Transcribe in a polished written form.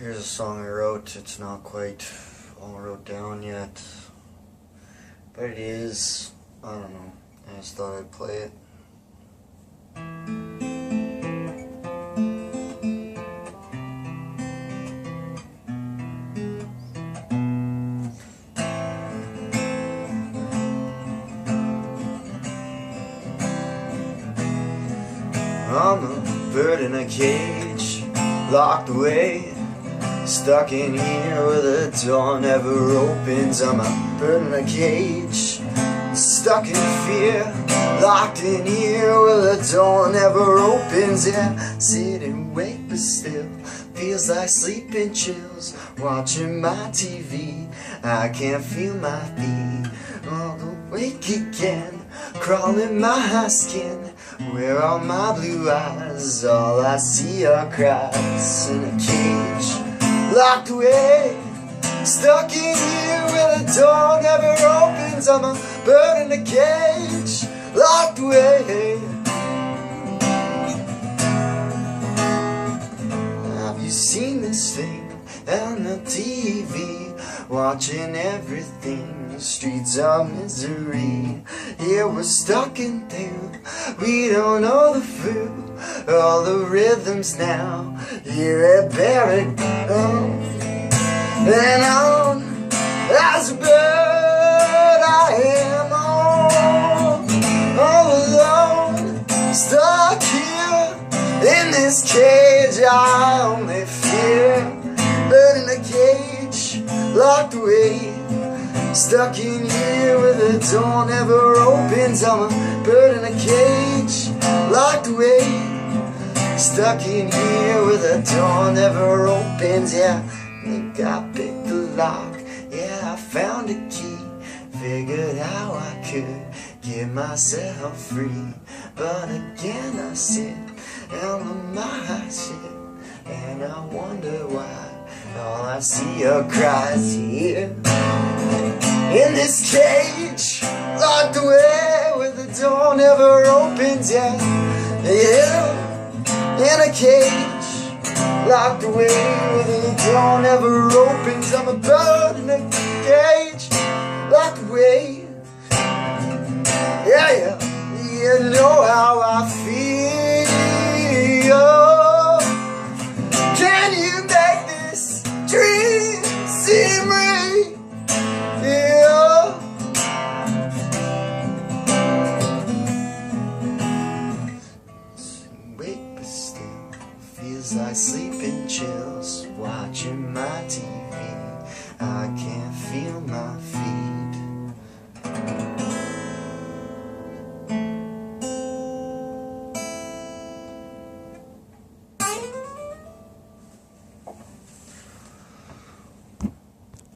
Here's a song I wrote. It's not quite all wrote down yet, but it is. I don't know. I just thought I'd play it. I'm a bird in a cage, locked away, stuck in here where the door never opens. I'm a bird in a cage, stuck in fear, locked in here where the door never opens. Yeah, sit and wait but still feels like sleeping chills. Watching my TV, I can't feel my feet. All awake again, crawling my skin. Where are my blue eyes? All I see are cries in a cage, locked away, stuck in here where the door never opens. I'm a bird in a cage, locked away. Have you seen this thing on the TV? Watching everything, streets of misery. Here we're stuck in there, we don't know the fruit, all the rhythms now. Here at Barrack, on and on, as a bird I am all alone, stuck here in this cage. I only fear, bird in a cage, locked away, stuck in here where the door never opens. I'm a bird in a cage, locked away, stuck in here where the door never opens. Yeah, I think I picked the lock, yeah, I found a key, figured how I could get myself free. But again I sit on my shit, and I wonder why all I see are cries here in this cage, locked away where the door never opens. Yeah, yeah, in a cage, locked away where the door never opens. I'm a bird in a cage, locked away. Yeah, yeah, you know how I feel. Can you make this dream seem real? Wait but still feels like sleeping chills. Watching my TV, I can't feel my feet.